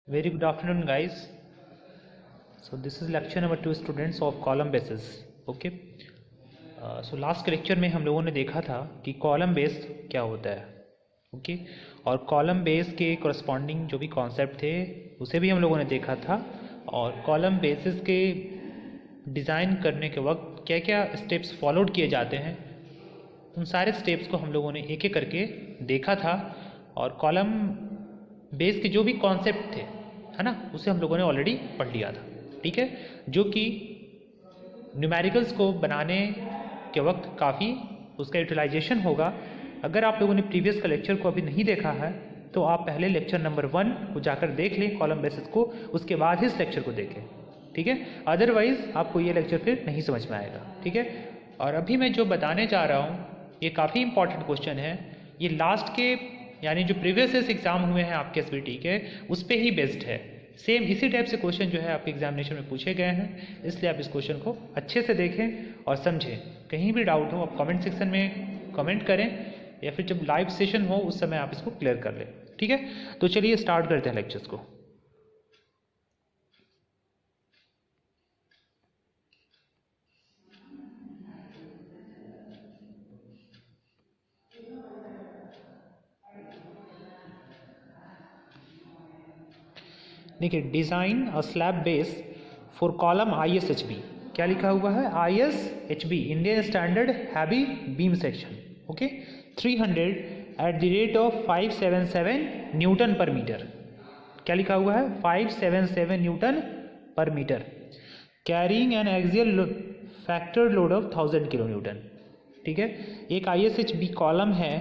Very good afternoon, guys. So this is lecture number 2 students of column basis. Okay. So last lecture में हम लोगों ने देखा था कि कॉलम बेस क्या होता है. ओके और कॉलम बेस के corresponding जो भी कॉन्सेप्ट थे उसे भी हम लोगों ने देखा था. और कॉलम बेसिस के डिज़ाइन करने के वक्त क्या क्या स्टेप्स फॉलोड किए जाते हैं उन सारे स्टेप्स को हम लोगों ने एक एक करके देखा था. और कॉलम बेस के जो भी कॉन्सेप्ट थे है ना उसे हम लोगों ने ऑलरेडी पढ़ लिया था. ठीक है, जो कि न्यूमेरिकल्स को बनाने के वक्त काफ़ी उसका यूटिलाइजेशन होगा. अगर आप लोगों ने प्रीवियस का लेक्चर को अभी नहीं देखा है तो आप पहले लेक्चर नंबर 1 को जाकर देख लें कॉलम बेसिस को, उसके बाद ही इस लेक्चर को देखें. ठीक है, अदरवाइज़ आपको ये लेक्चर फिर नहीं समझ में आएगा. ठीक है, और अभी मैं जो बताने जा रहा हूँ ये काफ़ी इंपॉर्टेंट क्वेश्चन है. ये लास्ट के यानी जो प्रीवियस एग्जाम हुए हैं आपके एसबीटी के उस पर ही बेस्ड है. सेम इसी टाइप से क्वेश्चन जो है आपके एग्जामिनेशन में पूछे गए हैं, इसलिए आप इस क्वेश्चन को अच्छे से देखें और समझें. कहीं भी डाउट हो आप कमेंट सेक्शन में कमेंट करें या फिर जब लाइव सेशन हो उस समय आप इसको क्लियर कर लें. ठीक है, तो चलिए स्टार्ट करते हैं लेक्चर्स को. देखिए, design a slab base for column ISHB. क्या लिखा हुआ है? ISHB, Indian standard heavy beam section. Okay, 300 at the rate of 577 newton per metre. क्या लिखा हुआ है? 577 newton per metre. Carrying an axial factor load of 1000 kilo newton. ठीक है, एक ISHB कॉलम है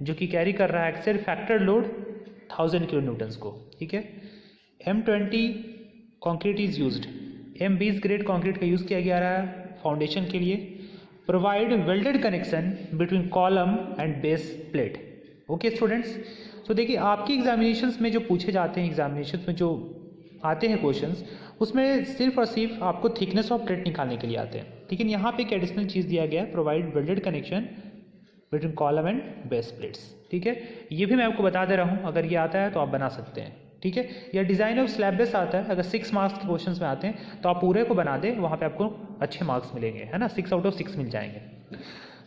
जो कि कैरी कर रहा है axial factor load 1000 kilo Newton's को. ठीक है, M20 concrete is used. M20 grade concrete का यूज़ किया गया रहा है फाउंडेशन के लिए. Provide welded connection between column and base plate. Okay students, तो देखिए आपकी एग्जामिनेशंस में जो पूछे जाते हैं, एग्जामिनेशंस में जो आते हैं क्वेश्चंस, उसमें सिर्फ और सिर्फ आपको थिकनेस ऑफ प्लेट निकालने के लिए आते हैं. लेकिन यहाँ पे एक एडिशनल चीज़ दिया गया है, provide welded connection between column and base plates. ठीक है, ये भी मैं आपको बता दे रहा हूँ, अगर ये आता है तो आप बना सकते हैं. ठीक है, या डिज़ाइन ऑफ स्लैब बेस आता है, अगर 6 मार्क्स के क्वेश्चंस में आते हैं तो आप पूरे को बना दें, वहाँ पे आपको अच्छे मार्क्स मिलेंगे, है ना, 6 आउट ऑफ 6 मिल जाएंगे.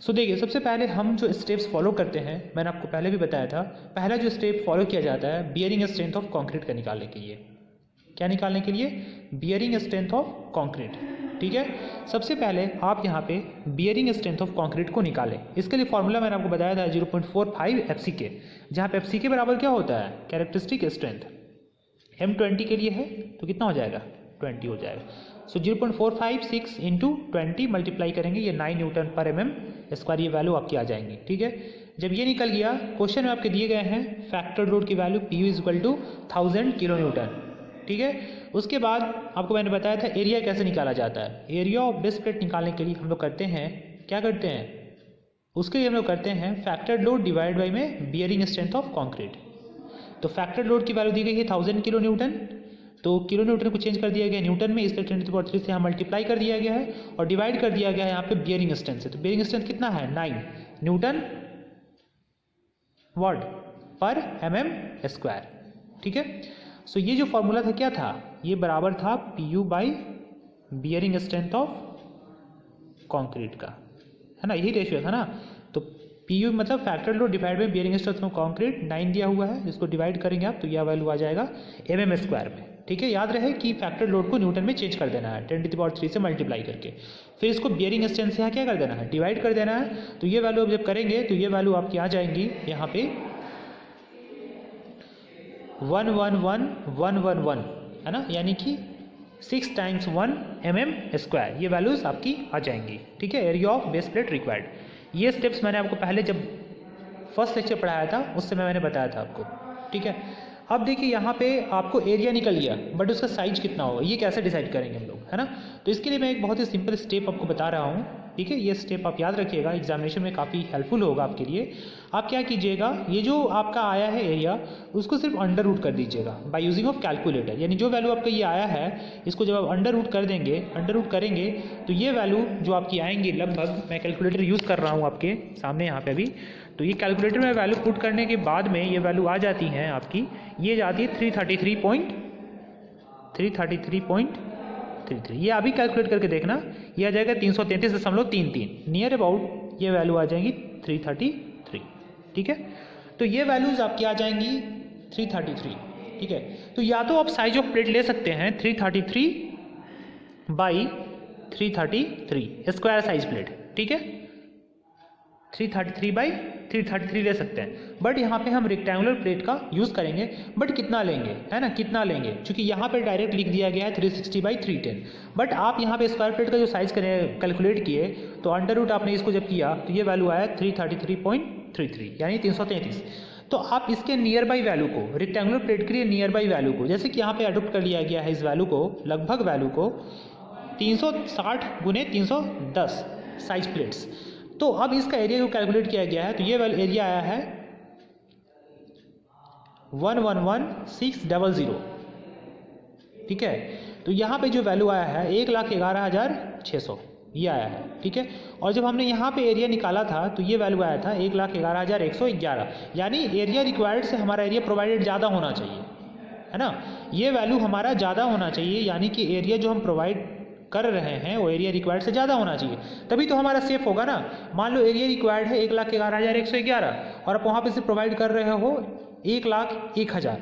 सो देखिए, सबसे पहले हम जो स्टेप्स फॉलो करते हैं, मैंने आपको पहले भी बताया था, पहला जो स्टेप फॉलो किया जाता है बियरिंग स्ट्रेंथ ऑफ कॉन्क्रीट का निकालने के लिए. क्या निकालने के लिए? Bearing strength of concrete. ठीक है, सबसे पहले आप यहाँ पे बियरिंग स्ट्रेंथ ऑफ कॉन्क्रीट को निकालें. इसके लिए फॉर्मूला मैंने आपको बताया था 0.45 FCK, जहाँ पे FCK बराबर क्या होता है? Characteristic strength. M20 के लिए है तो कितना हो जाएगा? 20 हो जाएगा. सो 0.456 इंटू 20 मल्टीप्लाई करेंगे, ये 9 न्यूटन पर mm² ये वैल्यू आपकी आ जाएंगी. ठीक है, जब ये निकल गया, क्वेश्चन में आपके दिए गए हैं फैक्टर लोड की value PU equal to 1000 kilo newton. ठीक है, उसके बाद आपको मैंने बताया था एरिया कैसे निकाला जाता है. एरिया ऑफ बेस प्लेट निकालने के लिए हम लोग करते हैं, क्या करते हैं? उसके लिए हम लोग करते हैं फैक्टर लोड डिवाइड बाई में बियरिंग स्ट्रेंथ ऑफ कॉन्क्रीट. तो फैक्टर लोड की वैल्यू दी गई है 1000 किलो न्यूटन, तो किलो न्यूटन को चेंज कर दिया गया न्यूटन में, इसलिए 10⁻³ से यहाँ मल्टीप्लाई कर दिया गया है और डिवाइड कर दिया गया है यहाँ पे बियरिंग स्ट्रेंथ से. तो बियरिंग स्ट्रेंथ कितना है? 9 न्यूटन वॉट पर mm². ठीक है, सो ये जो फॉर्मूला था क्या था? ये बराबर था PU by bearing strength of concrete का, है ना, यही रेशियो था ना. तो PU मतलब factor load divide by bearing strength of concrete, 9 दिया हुआ है, इसको डिवाइड करेंगे आप तो यह वैल्यू आ जाएगा mm² में. ठीक है, याद रहे कि फैक्टर लोड को न्यूटन में चेंज कर देना है 10⁻³ से मल्टीप्लाई करके, फिर इसको बियरिंग स्ट्रेंथ से यहाँ क्या कर देना है? डिवाइड कर देना है. तो ये वैल्यू अब जब करेंगे तो ये वैल्यू आपकी आ जाएंगी यहाँ पे 111,111, है ना, यानी कि 6 टाइम्स 1 mm², ये वैल्यूज़ आपकी आ जाएंगी. ठीक है, area of base plate required. ये स्टेप्स मैंने आपको पहले जब फर्स्ट लेक्चर पढ़ाया था उस समय मैंने बताया था आपको. ठीक है, अब देखिए यहाँ पे आपको एरिया निकल गया, बट उसका साइज कितना होगा ये कैसे डिसाइड करेंगे हम लोग, है ना. तो इसके लिए मैं एक बहुत ही सिंपल स्टेप आपको बता रहा हूँ. ठीक है, ये स्टेप आप याद रखिएगा, एग्जामिनेशन में काफ़ी हेल्पफुल होगा आपके लिए. आप क्या कीजिएगा, ये जो आपका आया है एरिया, उसको सिर्फ अंडर रूट कर दीजिएगा बाय यूजिंग ऑफ कैलकुलेटर. यानी जो वैल्यू आपका ये आया है, इसको जब आप अंडर रूट कर देंगे, अंडर रूट करेंगे तो ये वैल्यू जो आपकी आएंगी लगभग, मैं कैलकुलेटर यूज़ कर रहा हूँ आपके सामने यहाँ पे अभी, तो ये कैलकुलेटर में वैल्यू पुट करने के बाद में ये वैल्यू आ जाती हैं आपकी, ये जाती है 333.5 333.33। ये अभी कैलकुलेट करके देखना, ये आ जाएगा 333.33। नियर अबाउट ये वैल्यू आ जाएंगी 333। ठीक है, तो ये वैल्यूज़ आपकी आ जाएंगी 333। ठीक है, तो या तो आप साइज ऑफ प्लेट ले सकते हैं 333/333 स्क्वायर साइज प्लेट। ठीक है, 333/333 ले सकते हैं, बट यहाँ पे हम रेक्टेंगुलर प्लेट का यूज़ करेंगे। बट कितना लेंगे, है ना, कितना लेंगे, क्योंकि यहाँ पे डायरेक्ट लिख दिया गया है 360/310। बट आप यहाँ पे स्क्वायर प्लेट का जो साइज कैलकुलेट किए तो अंडर रूट आपने इसको जब किया तो ये वैल्यू आया 333.33 यानी 333। तो आप इसके नियर बाई वैल्यू को, रेक्टेंगुलर प्लेट के लिए नियर बाई वैल्यू को, जैसे कि यहाँ पे अडोप्ट कर लिया गया है इस वैल्यू को, लगभग वैल्यू को 360 × 310 साइज प्लेट्स। तो अब इसका एरिया को कैलकुलेट किया गया है तो ये एरिया आया है 111,600। ठीक है, तो यहाँ पे जो वैल्यू आया है 1,11,600 ये आया है। ठीक है, और जब हमने यहाँ पे एरिया निकाला था तो ये वैल्यू आया था 1,11,111, यानी एरिया रिक्वायर्ड से हमारा एरिया प्रोवाइडेड ज़्यादा होना चाहिए, है ना। ये वैल्यू हमारा ज़्यादा होना चाहिए, यानी कि एरिया जो हम प्रोवाइड कर रहे हैं वो एरिया रिक्वायर्ड से ज़्यादा होना चाहिए, तभी तो हमारा सेफ होगा ना। मान लो एरिया रिक्वायर्ड है 1,11,111 और आप वहाँ पे से प्रोवाइड कर रहे हो 1,01,000,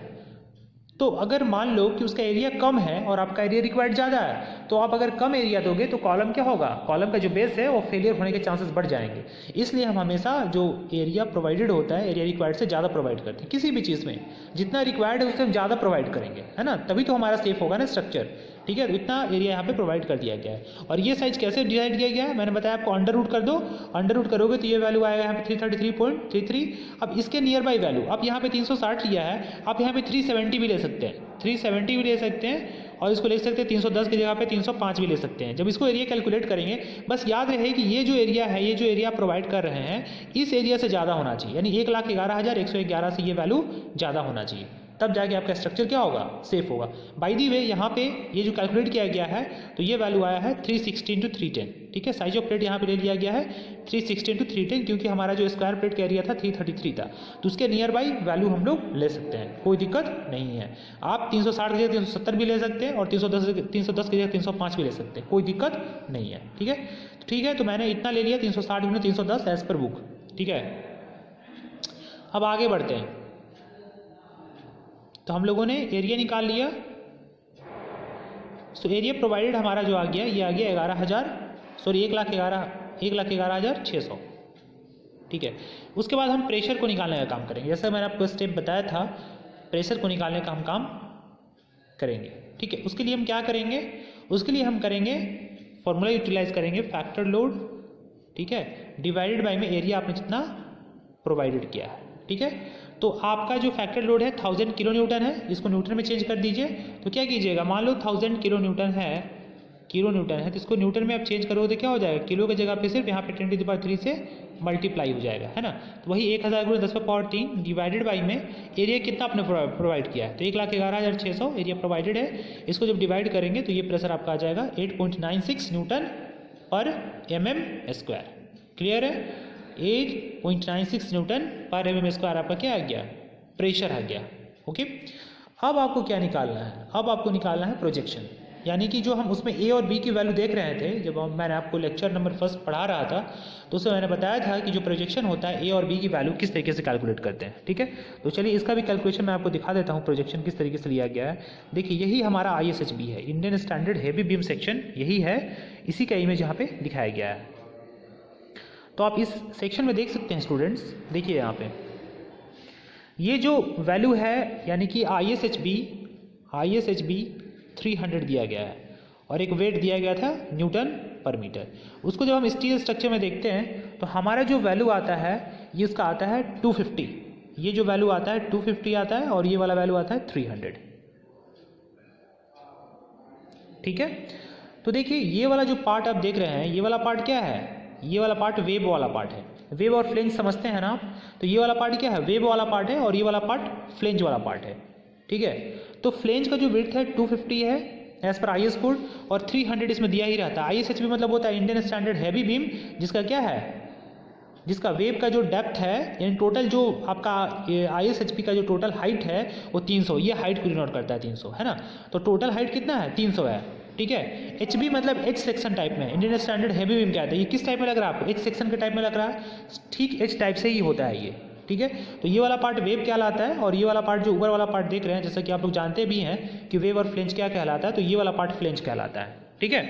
तो अगर मान लो कि उसका एरिया कम है और आपका एरिया रिक्वायर्ड ज़्यादा है, तो आप अगर कम एरिया दोगे तो कॉलम क्या होगा, कॉलम का जो बेस है वो फेलियर होने के चांसेस बढ़ जाएंगे। इसलिए हम हमेशा जो एरिया प्रोवाइडेड होता है एरिया रिक्वायर्ड से ज़्यादा प्रोवाइड करते हैं। किसी भी चीज़ में जितना रिक्वायर्ड है उससे हम ज़्यादा प्रोवाइड करेंगे, है ना, तभी तो हमारा सेफ होगा ना स्ट्रक्चर। ठीक है, तो इतना एरिया यहाँ पे प्रोवाइड कर दिया गया है। और ये साइज कैसे डिसाइड किया गया है, मैंने बताया आपको, अंडर रूट कर दो, अंडर रूट करोगे तो ये वैल्यू आएगा यहाँ पे 333.33। अब इसके नियर बाई वैल्यू, आप यहाँ पे 360 लिया है, आप यहाँ पे 370 भी ले सकते हैं, 370 भी ले सकते हैं, और इसको ले सकते हैं 310 की जगह पे 305 भी ले सकते हैं। जब इसको एरिया कैलकुलेट करेंगे, बस याद रहे कि ये जो एरिया है, ये जो एरिया प्रोवाइड कर रहे हैं, इस एरिया से ज़्यादा होना चाहिए, यानी 1,11,111 से ये वैल्यू ज़्यादा होना चाहिए, तब जाके आपका स्ट्रक्चर क्या होगा, सेफ होगा। बाय द वे यहाँ पे ये जो कैलकुलेट किया गया है तो ये वैल्यू आया है 360 × 310। ठीक है, साइज ऑफ प्लेट यहाँ पे ले लिया गया है 360 × 310, क्योंकि हमारा जो स्क्वायर प्लेट का एरिया था 333 था, तो उसके नियर बाई वैल्यू हम लोग ले सकते हैं, कोई दिक्कत नहीं है। आप 360 की जगह 370 भी ले सकते हैं और 310 की जगह 305 भी ले सकते हैं, कोई दिक्कत नहीं है। ठीक है, ठीक है, तो मैंने इतना ले लिया 360 × 310 एज पर बुक। ठीक है, अब आगे बढ़ते हैं। तो हम लोगों ने एरिया निकाल लिया, तो एरिया प्रोवाइडेड हमारा जो आ गया, ये आ गया 1,11,600। ठीक है, उसके बाद हम प्रेशर को निकालने का काम करेंगे, जैसे मैंने आपको स्टेप बताया था, प्रेशर को निकालने का हम काम करेंगे। ठीक है, उसके लिए हम क्या करेंगे, उसके लिए हम करेंगे फॉर्मूला यूटिलाइज करेंगे, फैक्टर लोड, ठीक है, डिवाइडेड बाय में एरिया आपने जितना प्रोवाइडेड किया है। ठीक है, तो आपका जो फैक्टर लोड है 1000 किलो न्यूटन है, इसको न्यूटन में चेंज कर दीजिए। तो क्या कीजिएगा, मान लो 1000 किलो न्यूटन है, तो इसको न्यूटन में आप चेंज करोगे तो क्या हो जाएगा, किलो की जगह पे सिर्फ यहाँ पे 10⁻³ से मल्टीप्लाई हो जाएगा, है ना। तो वही 1000 × 10⁻³ डिवाइडेड बाई में एरिया कितना आपने प्रोवाइड किया है, तो 1,11,600 एरिया प्रोवाइडेड है। इसको जब डिवाइड करेंगे तो ये प्रेशर आपका आ जाएगा 8.96 न्यूटन पर mm²। क्लियर है, 8.96 न्यूटन पर mm² आपका क्या आ गया, प्रेशर आ गया। ओके, अब आपको क्या निकालना है, अब आपको निकालना है प्रोजेक्शन, यानी कि जो हम उसमें ए और बी की वैल्यू देख रहे थे, जब मैंने आपको लेक्चर नंबर 1 पढ़ा रहा था तो उसमें मैंने बताया था कि जो प्रोजेक्शन होता है ए और बी की वैल्यू किस तरीके से कैलकुलेट करते हैं। ठीक है, तो चलिए इसका भी कैलकुलेशन मैं आपको दिखा देता हूँ, प्रोजेक्शन किस तरीके से लिया गया है। देखिए, यही हमारा ISHB है, Indian standard heavy beam section, यही है, इसी का इमेज यहाँ पे दिखाया गया है। तो आप इस सेक्शन में देख सकते हैं स्टूडेंट्स, देखिए यहाँ पे ये जो वैल्यू है, यानी कि ISHB 300 दिया गया है और एक वेट दिया गया था न्यूटन पर मीटर। उसको जब हम स्टील स्ट्रक्चर में देखते हैं तो हमारा जो वैल्यू आता है ये उसका आता है 250, ये जो वैल्यू आता है 250 आता है और ये वाला वैल्यू आता है 300। ठीक है, तो देखिए ये वाला जो पार्ट आप देख रहे हैं, ये वाला पार्ट क्या है, ये वाला पार्ट वेब वाला पार्ट है। वेब और फ्लेंज समझते हैं ना आप, तो ये वाला पार्ट क्या है, वेब वाला पार्ट है और ये वाला पार्ट फ्लेंज वाला पार्ट है। ठीक है, तो फ्लेंज का जो विड्थ है 250 है एज पर IS कोड और 300 इसमें दिया ही रहता है। ISHB मतलब होता है इंडियन स्टैंडर्ड हैवी बीम, जिसका क्या है जिसका वेव का जो डेप्थ है यानी टोटल जो आपका ISHB का जो टोटल हाइट है वो 300, ये हाइट को डिनोट करता है 300, है ना। तो टोटल हाइट कितना है 300 है, ठीक है। HB मतलब H सेक्शन टाइप में, इंडियन स्टैंडर्ड हैवी बीम कहते हैं। ये किस टाइप में लग रहा है आपको, H सेक्शन के टाइप में लग रहा है, ठीक H टाइप से ही होता है ये, ठीक है। तो ये वाला पार्ट वेव कहलाता है और ये वाला पार्ट जो ऊपर वाला पार्ट देख रहे हैं, जैसा कि आप लोग जानते भी हैं कि वेव और फ्लेंज क्या कहलाता है, तो ये वाला पार्ट फ्लेंज कहलाता है, ठीक है।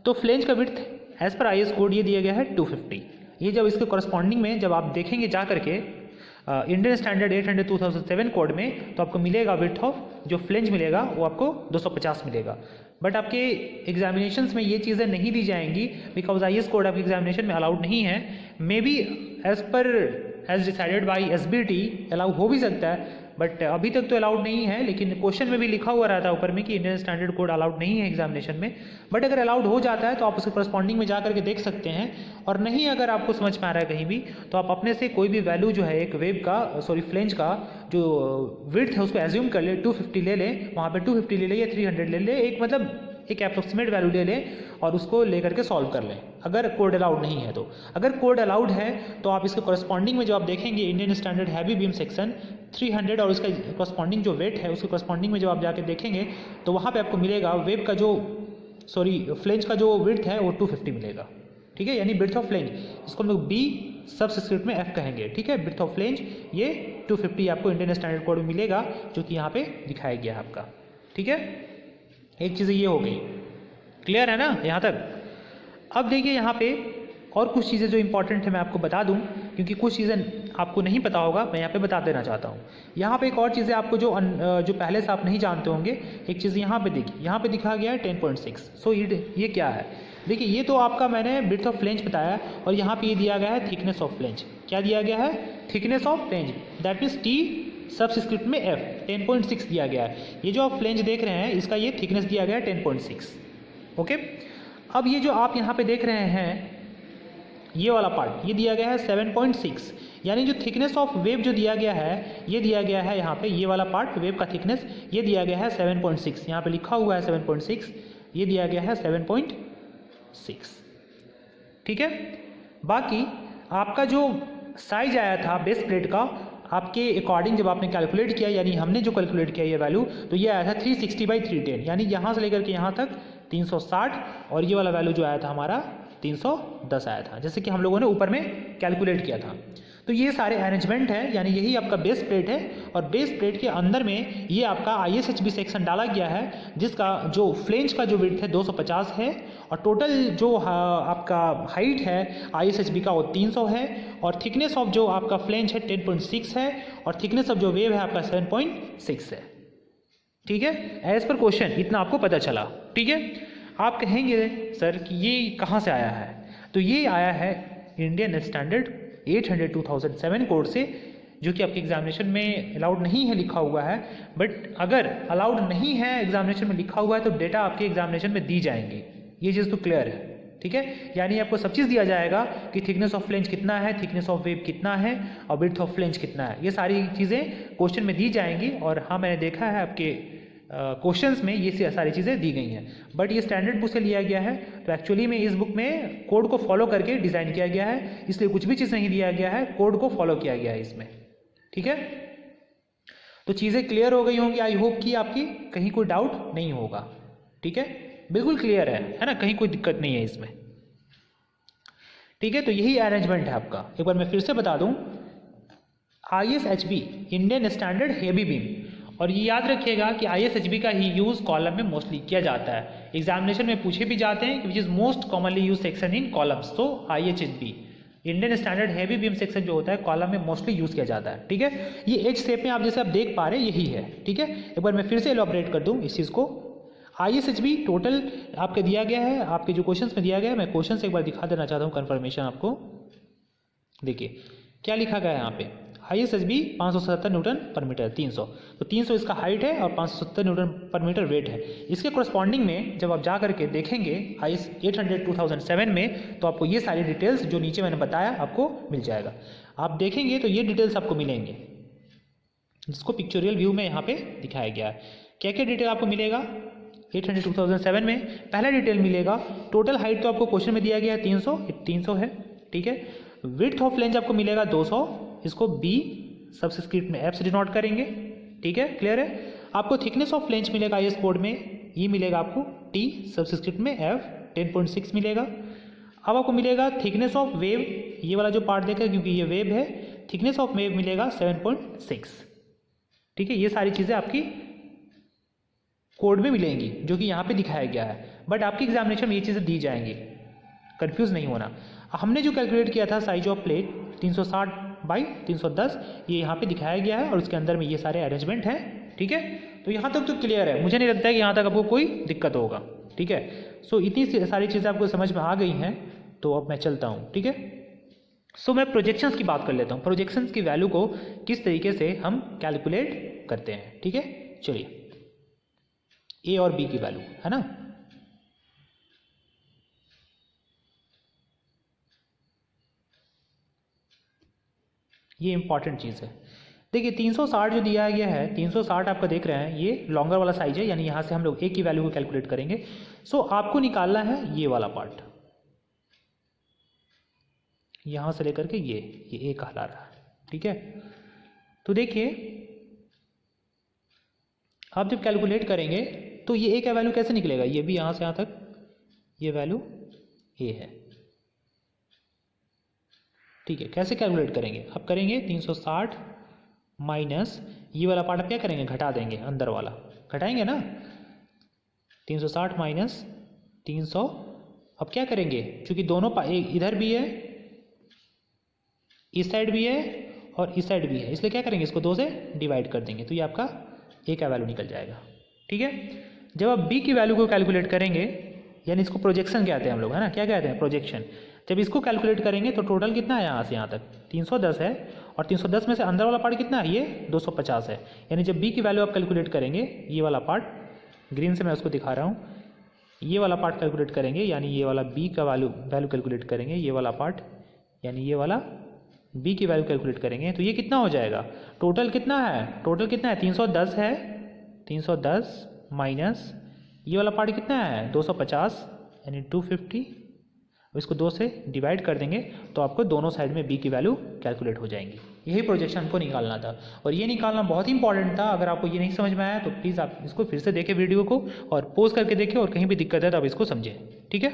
तो फ्लेंज का width as per IS code ये दिया गया है 250। ये जब इसके कॉरस्पॉन्डिंग में जब आप देखेंगे जा करके इंडियन स्टैंडर्ड 800 2007 कोड में, तो आपको मिलेगा विड्थ ऑफ जो फ्लेंज मिलेगा वो आपको 250 मिलेगा। बट आपके एग्जामिनेशंस में ये चीज़ें नहीं दी जाएंगी बिकॉज IS कोड आपके एग्जामिनेशन में अलाउड नहीं है। May be as decided by SBT allow हो भी सकता है, बट अभी तक तो अलाउड नहीं है। लेकिन क्वेश्चन में भी लिखा हुआ रहता है ऊपर में कि इंडियन स्टैंडर्ड कोड अलाउड नहीं है एग्जामिनेशन में। बट अगर अलाउड हो जाता है तो आप उसके करस्पॉन्डिंग में जा करके देख सकते हैं, और नहीं अगर आपको समझ में आ रहा है कहीं भी तो आप अपने से कोई भी वैल्यू जो है एक वेव का फ्लेंज का जो विड्थ है उसको एज्यूम कर ले, 250 ले लें, वहाँ पे 250 ले ले या 300 ले ले, एक मतलब एक अप्रोक्सीमेट वैल्यू ले लें और उसको लेकर के सॉल्व कर लें अगर कोड अलाउड नहीं है तो। अगर कोड अलाउड है तो आप इसके कॉरस्पॉन्डिंग में जो आप देखेंगे Indian standard heavy beam section 300 और उसका कॉरस्पॉन्डिंग जो वेट है उसके कॉरस्पॉन्डिंग में जब आप जाके देखेंगे तो वहाँ पे आपको मिलेगा वेव का जो फ्लेंज का जो विड्थ है वो 250 मिलेगा, ठीक है। यानी विड्थ ऑफ फ्लेंज इसको हम लोग B सबस्क्रिप्ट में F कहेंगे, ठीक है। विड्थ ऑफ फ्लेंज ये 250 आपको इंडियन स्टैंडर्ड कोड में मिलेगा जो कि यहाँ पे दिखाया गया है आपका, ठीक है। एक चीज़ ये हो गई, क्लियर है ना यहाँ तक। अब देखिए यहाँ पे और कुछ चीज़ें जो इंपॉर्टेंट है मैं आपको बता दूं, क्योंकि कुछ चीज़ें आपको नहीं पता होगा, मैं यहाँ पे बता देना चाहता हूँ। यहाँ पे एक और चीज़ें आपको जो पहले से आप नहीं जानते होंगे, एक चीज़ यहाँ पे देखिए, यहाँ पे दिखा गया है 10.6। सो ये क्या है, देखिए ये तो आपका मैंने विड्थ ऑफ फ्लेंज बताया और यहाँ पे ये दिया गया है थिकनेस ऑफ फ्लेंज। क्या दिया गया है, thickness of flange, that means T subscript में F 10.6 दिया गया है। ये जो आप फ्लेंज देख रहे हैं इसका ये थिकनेस दिया गया है 10.6, ओके। अब ये जो आप यहाँ पे देख रहे हैं ये वाला पार्ट ये दिया गया है 7.6, यानी जो थिकनेस ऑफ वेव जो दिया गया है ये दिया गया है यहाँ पे, ये वाला पार्ट वेव का थिकनेस ये दिया गया है 7.6, यहाँ पे लिखा हुआ है 7.6, ये दिया गया है 7.6, ठीक है। बाकी आपका जो साइज आया था बेस प्लेट का आपके अकॉर्डिंग जब आपने कैलकुलेट किया, यानी हमने जो कैलकुलेट किया ये वैल्यू, तो ये आया था 360/310, यानी यहाँ से लेकर के यहाँ तक 360 और ये वाला वैल्यू जो आया था हमारा 310 आया था, जैसे कि हम लोगों ने ऊपर में कैलकुलेट किया था। तो ये सारे अरेंजमेंट है, यानी यही आपका बेस प्लेट है और बेस प्लेट के अंदर में ये आपका ISHB सेक्शन डाला गया है जिसका जो फ्लेंज का जो विड्थ है 250 है और टोटल जो आपका हाइट है ISHB का वो 300 है और थिकनेस ऑफ जो आपका फ्लेंज है 10.6 है और थिकनेस ऑफ जो वेव है आपका 7.6 है, ठीक है। एज पर क्वेश्चन इतना आपको पता चला, ठीक है। आप कहेंगे सर कि ये कहाँ से आया है, तो ये आया है इंडियन स्टैंडर्ड 800 2007 कोड से, जो कि आपके एग्जामिनेशन में अलाउड नहीं है लिखा हुआ है। बट अगर अलाउड नहीं है एग्जामिनेशन में लिखा हुआ है तो डेटा आपके एग्जामिनेशन में दी जाएंगी, ये चीज़ तो क्लियर है, ठीक है। यानी आपको सब चीज़ दिया जाएगा कि थिकनेस ऑफ फ्लेंज कितना है, थिकनेस ऑफ वेव कितना है और विड्थ ऑफ फ्लेंज कितना है, ये सारी चीज़ें क्वेश्चन में दी जाएंगी। और हाँ मैंने देखा है आपके क्वेश्चंस में ये सारी चीज़ें दी गई हैं, बट ये स्टैंडर्ड बुक से लिया गया है। तो एक्चुअली में इस बुक में कोड को फॉलो करके डिज़ाइन किया गया है, इसलिए कुछ भी चीज़ नहीं दिया गया है, कोड को फॉलो किया गया है इसमें, ठीक है। तो चीज़ें क्लियर हो गई होंगी, आई होप कि आपकी कहीं कोई डाउट नहीं होगा, ठीक है। बिल्कुल क्लियर है ना, कहीं कोई दिक्कत नहीं है इसमें, ठीक है। तो यही अरेंजमेंट है आपका। एक बार मैं फिर से बता दूं, ISHB Indian standard heavy beam, और ये याद रखिएगा कि ISHB का ही यूज़ कॉलम में मोस्टली किया जाता है। एग्जामिनेशन में पूछे भी जाते हैं कि which is most commonly use section in columns, तो ISHB Indian standard heavy beam section जो होता है कॉलम में मोस्टली यूज़ किया जाता है, ठीक है। ये एच शेप में आप जैसे आप देख पा रहे हैं यही है, ठीक है। एक बार मैं फिर से एलॉबरेट कर दूँ इस चीज़ को। ISHB टोटल आपके दिया गया है, आपके जो क्वेश्चन में दिया गया है, मैं क्वेश्चन से एक बार दिखा देना चाहता हूँ कन्फर्मेशन आपको। देखिए क्या लिखा गया है यहाँ पे, ISHB 570 न्यूटन पर मीटर 300, तो 300 इसका हाइट है और 570 न्यूटन पर मीटर वेट है। इसके कोरस्पॉन्डिंग में जब आप जा करके देखेंगे IS 800 2007 में, तो आपको ये सारी डिटेल्स जो नीचे मैंने बताया आपको मिल जाएगा। आप देखेंगे तो ये डिटेल्स आपको मिलेंगे, जिसको पिक्चोरियल व्यू में यहाँ पे दिखाया गया है। क्या क्या डिटेल आपको मिलेगा 800 2007 में? पहला डिटेल मिलेगा टोटल हाइट, तो आपको क्वेश्चन में दिया गया है 300 है, ठीक है। विड्थ ऑफ फ्लेंज आपको मिलेगा 200, इसको बी सबस्क्रिप्ट में एफ से डिनोट करेंगे, ठीक है, क्लियर है। आपको थिकनेस ऑफ फ्लेंज मिलेगा IS कोड में, ये मिलेगा आपको टी सबस्क्रिप्ट में एफ 10.6 मिलेगा। अब आपको मिलेगा थिकनेस ऑफ वेव, ये वाला जो पार्ट देखा क्योंकि ये वेव है, थिकनेस ऑफ वेव मिलेगा 7.6, ठीक है। ये सारी चीज़ें आपकी कोड में मिलेंगी जो कि यहाँ पे दिखाया गया है, बट आपकी एग्जामिनेशन में ये चीज़ें दी जाएंगी, कंफ्यूज नहीं होना। हमने जो कैलकुलेट किया था साइज ऑफ प्लेट 360 बाई 310, ये यहाँ पे दिखाया गया है और उसके अंदर में ये सारे अरेंजमेंट हैं, ठीक है। तो यहाँ तक तो क्लियर है, मुझे नहीं लगता है कि यहाँ तक आपको कोई दिक्कत होगा, ठीक है। सो इतनी सारी चीज़ें आपको समझ में आ गई हैं, तो अब मैं चलता हूँ, ठीक है। सो मैं प्रोजेक्शंस की बात कर लेता हूँ, प्रोजेक्शंस की वैल्यू को किस तरीके से हम कैलकुलेट करते हैं, ठीक है। चलिए, ए और बी की वैल्यू है ना, ये इंपॉर्टेंट चीज़ है। देखिए 360 जो दिया गया है, 360 आपका देख रहे हैं, ये लॉन्गर वाला साइज है, यानी यहाँ से हम लोग ए की वैल्यू को कैलकुलेट करेंगे। सो आपको निकालना है ये वाला पार्ट, यहाँ से लेकर के ये ए कहला रहा है, ठीक है। तो देखिए आप जब कैलकुलेट करेंगे तो ये ए का वैल्यू कैसे निकलेगा, ये भी यहाँ से यहाँ तक ये वैल्यू ए है, ठीक है। कैसे कैलकुलेट करेंगे, अब करेंगे 360 माइनस ये वाला पार्ट आप क्या करेंगे, घटा देंगे, अंदर वाला घटाएंगे ना, 360 माइनस 300। अब क्या करेंगे, क्योंकि दोनों इधर भी है, इस साइड भी है और इस साइड भी है, इसलिए क्या करेंगे, इसको 2 से डिवाइड कर देंगे, तो ये आपका ए का वैल्यू निकल जाएगा, ठीक है। जब आप बी की वैल्यू को कैलकुलेट करेंगे, यानी इसको प्रोजेक्शन कहते हैं हम लोग, है ना, क्या कहते हैं, प्रोजेक्शन। जब इसको कैलकुलेट करेंगे तो टोटल कितना है, यहाँ से यहाँ तक 310 है, और 310 में से अंदर वाला पार्ट कितना है, ये 250 है। यानी जब बी की वैल्यू आप कैलकुलेट करेंगे, ये वाला पार्ट ग्रीन से मैं उसको दिखा रहा हूँ, ये वाला पार्ट कैलकुलेट करेंगे, यानी ये वाला बी का वैल्यू कैलकुलेट करेंगे, ये वाला पार्ट यानी ये वाला बी की वैल्यू कैलकुलेट करेंगे, तो ये कितना हो जाएगा, टोटल कितना है, टोटल कितना है 310 है, 310 माइनस ये वाला पार्ट कितना है 250 यानी 250, इसको 2 से डिवाइड कर देंगे तो आपको दोनों साइड में बी की वैल्यू कैलकुलेट हो जाएंगी। यही प्रोजेक्शन हमको निकालना था, और ये निकालना बहुत ही इंपॉर्टेंट था। अगर आपको ये नहीं समझ में आया तो प्लीज़ आप इसको फिर से देखें वीडियो को, और पॉज करके देखें, और कहीं भी दिक्कत है तो आप इसको समझें, ठीक है।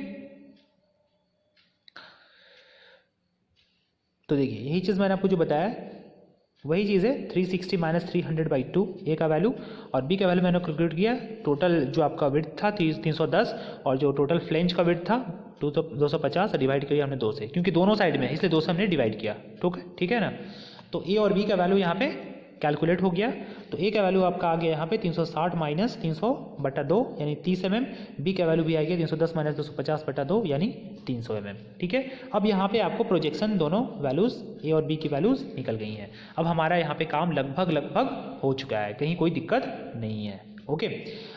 तो देखिए यही चीज़ मैंने आपको जो बताया वही चीज़ है, 360 माइनस 300/2 ए का वैल्यू, और बी का वैल्यू मैंने कैलकुलेट किया, टोटल जो आपका विड्थ था 310, और जो टोटल फ्लेंज का विड्थ था 250, डिवाइड किया हमने 2 से, क्योंकि दोनों साइड में इसलिए 2 से हमने डिवाइड किया, ठीक है ना। तो ए और बी का वैल्यू यहाँ पे कैलकुलेट हो गया। तो ए का वैल्यू आपका आ गया यहाँ पे 360 माइनस 300/2 यानी 30 mm, बी का वैल्यू भी आ गया 310 माइनस 250/2 यानी 300 mm, ठीक है। अब यहाँ पे आपको प्रोजेक्शन दोनों वैल्यूज़ ए और बी की वैल्यूज़ निकल गई हैं। अब हमारा यहाँ पे काम लगभग हो चुका है, कहीं कोई दिक्कत नहीं है, ओके।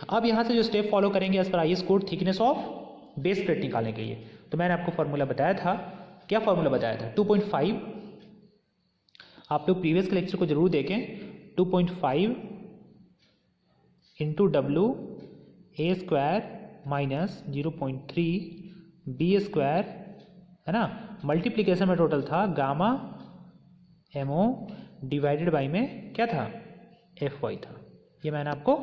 अब यहाँ से जो स्टेप फॉलो करेंगे as per IS code, thickness of base plate निकालने के लिए, तो मैंने आपको फॉर्मूला बताया था, क्या फॉर्मूला बताया था, 2.5, आप लोग प्रीवियस के लेक्चर को जरूर देखें, 2.5 into W A² minus 0.3 B² है ना, मल्टीप्लीकेशन में टोटल था गामा MO डिवाइडेड बाई में क्या था FY था, ये मैंने आपको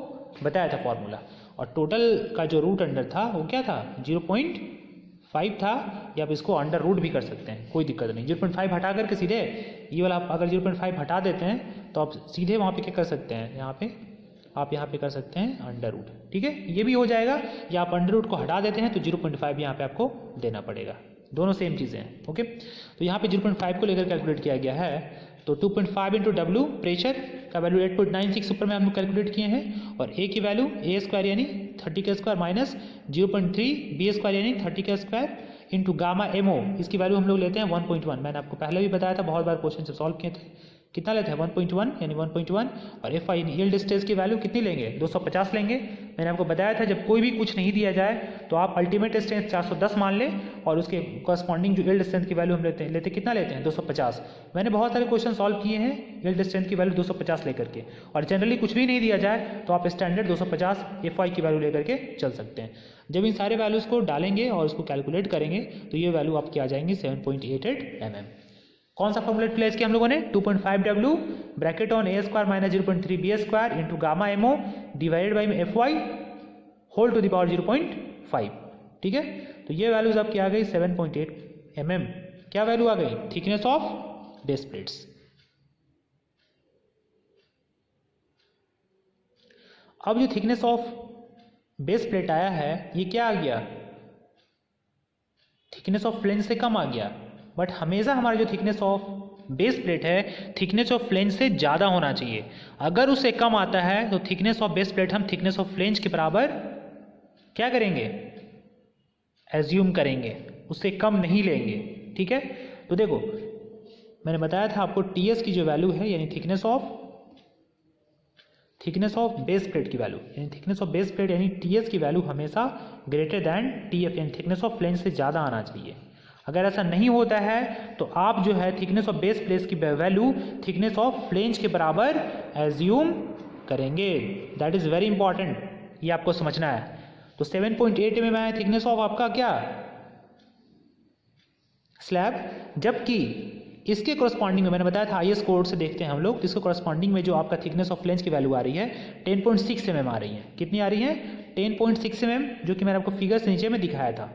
बताया था फॉर्मूला। और टोटल का जो रूट अंडर था वो क्या था 0.5 था, या आप इसको अंडर रूट भी कर सकते हैं, कोई दिक्कत नहीं। 0.5 हटा करके सीधे ये वाला अगर 0.5 हटा देते हैं तो आप सीधे वहाँ पे क्या कर सकते हैं, यहाँ पे आप यहाँ पे कर सकते हैं अंडर रूट, ठीक है, ये भी हो जाएगा। या आप अंडर रूट को हटा देते हैं तो 0.5 यहाँ पे आपको देना पड़ेगा, दोनों सेम चीज़ें हैं, ओके। तो यहाँ पे 0.5 को लेकर कैलकुलेट किया गया है, तो 2.5 इंटू W प्रेशर का वैल्यू 8.96 ऊपर में हम लोग कैलकुलेट किए हैं, और A की वैल्यू A² यानी 30K² माइनस 0.3 B² यानी 30K² इंटू गामा MO, इसकी वैल्यू हम लोग लेते हैं 1.1। मैंने आपको पहले भी बताया था, बहुत बार क्वेश्चन से सॉल्व किए थे, कितना लेते हैं 1.1 यानी 1.1 और एफ आई यील्ड स्ट्रेस की वैल्यू कितनी लेंगे 250 लेंगे। मैंने आपको बताया था जब कोई भी कुछ नहीं दिया जाए तो आप अल्टीमेट स्ट्रेंथ 410 मान लें और उसके कॉरस्पॉन्डिंग जो यील्ड स्ट्रेंथ की वैल्यू हम लेते कितना लेते हैं 250। मैंने बहुत सारे क्वेश्चन सॉल्व किए हैं यील्ड स्ट्रेंथ की वैल्यू 250 लेकर के, और जनरली कुछ भी नहीं दिया जाए तो आप स्टैंडर्ड 250 एफ आई की वैल्यू लेकर के चल सकते हैं। जब इन सारे वैल्यूज़ को डालेंगे और उसको कैलकुलेट करेंगे तो ये वैल्यू आपकी आ जाएंगी 7.88 mm। कौन सा फॉर्मूला प्लेस किया हम लोगों ने 2.5W bracket on a square minus 0.3 b square into gamma MO divided by f y whole to the power 0.5। ठीक है, तो ये वैल्यूज आपकी आ गई 7.8 mm। क्या वैल्यू आ गई थिकनेस ऑफ बेस प्लेट्स। अब जो थिकनेस ऑफ बेस प्लेट आया है ये क्या आ गया थिकनेस ऑफ फ्लेंज से कम आ गया, बट हमेशा हमारा जो थिकनेस ऑफ बेस प्लेट है थिकनेस ऑफ फ्लेंज से ज़्यादा होना चाहिए। अगर उससे कम आता है तो थिकनेस ऑफ बेस प्लेट हम थिकनेस ऑफ फ्लेंज के बराबर क्या करेंगे एज्यूम करेंगे, उससे कम नहीं लेंगे। ठीक है, तो देखो मैंने बताया था आपको टीएस की जो वैल्यू है यानी थिकनेस ऑफ बेस प्लेट की वैल्यू यानी थिकनेस ऑफ बेस प्लेट यानी टीएस की वैल्यू हमेशा ग्रेटर दैन टीएफ यानी थिकनेस ऑफ फ्लेंज से ज़्यादा आना चाहिए। अगर ऐसा नहीं होता है तो आप जो है थिकनेस ऑफ बेस प्लेट की वैल्यू थिकनेस ऑफ फ्लेंज के बराबर एज्यूम करेंगे। दैट इज़ वेरी इंपॉर्टेंट, ये आपको समझना है। तो 7.8 mm है थिकनेस ऑफ आपका क्या स्लैब, जबकि इसके कोरस्पॉन्डिंग में मैंने बताया था आईएस कोड से देखते हैं हम लोग, इसके कोरस्पॉन्डिंग में जो आपका थिकनेस ऑफ फ्लेंज की वैल्यू आ रही है 10.6 mm आ रही है। कितनी आ रही है 10.6 mm, जो कि मैंने आपको फिगर से नीचे में दिखाया था।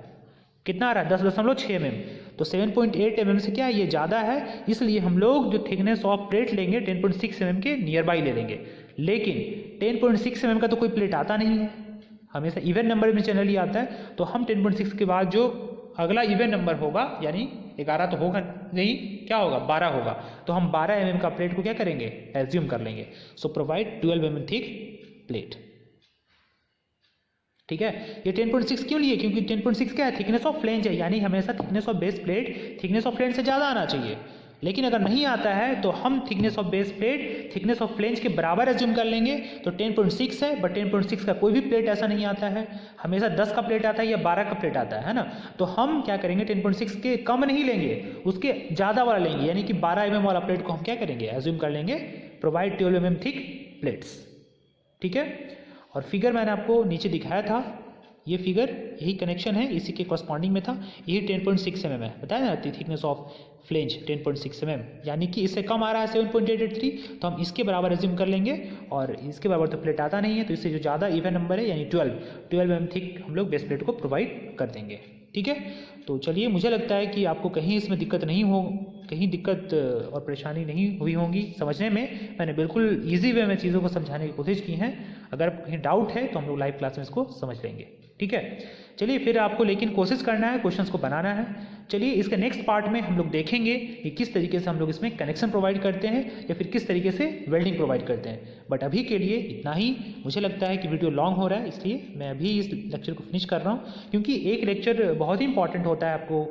कितना आ रहा है 10.6 mm। तो 7.8 mm से क्या ये ज़्यादा है, इसलिए हम लोग जो थिकनेस ऑफ प्लेट लेंगे 10.6 mm के नियर बाई ले लेंगे। लेकिन 10.6 mm का तो कोई प्लेट आता नहीं है, हमेशा इवन नंबर में जनरली आता है। तो हम 10.6 के बाद जो अगला इवन नंबर होगा यानी 11 तो होगा नहीं, क्या होगा 12 होगा, तो हम 12 mm का प्लेट को क्या करेंगे एज्यूम कर लेंगे। सो प्रोवाइड 12 mm थिक प्लेट। ठीक है, ये 10.6 क्यों लिए, क्योंकि 10.6 क्या है थिकनेस ऑफ फ्लेंज है, यानी हमेशा thickness of base plate thickness of flange से ज़्यादा आना चाहिए। लेकिन अगर नहीं आता है तो हम thickness of base plate thickness of flange के बराबर एज्यूम कर लेंगे। तो 10.6 है, बट 10.6 का कोई भी प्लेट ऐसा नहीं आता है, हमेशा 10 का प्लेट आता है या 12 का प्लेट आता है ना। तो हम क्या करेंगे 10.6 के कम नहीं लेंगे, उसके ज़्यादा वाला लेंगे, यानी कि 12 mm वाला प्लेट को हम क्या करेंगे एज्यूम कर लेंगे। Provide 12 mm thick plates. ठीक है, और फिगर मैंने आपको नीचे दिखाया था, ये फिगर यही कनेक्शन है, इसी के कॉरस्पॉन्डिंग में था। यही 10.6 mm है, बताया ना थिकनेस ऑफ फ्लेंज 10.6 mm, यानी कि इससे कम आ रहा है 7.883, तो हम इसके बराबर एज्यूम कर लेंगे। और इसके बराबर तो प्लेट आता नहीं है, तो इससे जो ज़्यादा इवन नंबर है यानी 12 mm थिक हम लोग बेस प्लेट को प्रोवाइड कर देंगे। ठीक है, तो चलिए मुझे लगता है कि आपको कहीं इसमें दिक्कत नहीं हो, कहीं दिक्कत और परेशानी नहीं हुई होंगी समझने में। मैंने बिल्कुल ईजी वे में चीज़ों को समझाने की कोशिश की है। अगर कहीं डाउट है तो हम लोग लाइव क्लास में इसको समझ लेंगे। ठीक है, चलिए फिर आपको लेकिन कोशिश करना है, क्वेश्चंस को बनाना है। चलिए इसके नेक्स्ट पार्ट में हम लोग देखेंगे कि किस तरीके से हम लोग इसमें कनेक्शन प्रोवाइड करते हैं या फिर किस तरीके से वेल्डिंग प्रोवाइड करते हैं। बट अभी के लिए इतना ही। मुझे लगता है कि वीडियो लॉन्ग हो रहा है, इसलिए मैं अभी इस लेक्चर को फिनिश कर रहा हूँ, क्योंकि एक लेक्चर बहुत ही इंपॉर्टेंट होता है आपको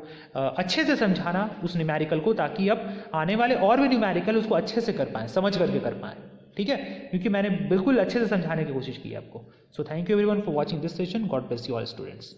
अच्छे से समझाना उस न्यूमेरिकल को, ताकि अब आने वाले और भी न्यूमेरिकल उसको अच्छे से कर पाएँ, समझ करके कर पाएँ। ठीक है, क्योंकि मैंने बिल्कुल अच्छे से समझाने की कोशिश की है आपको। So thank you everyone for watching this session. God bless you all students.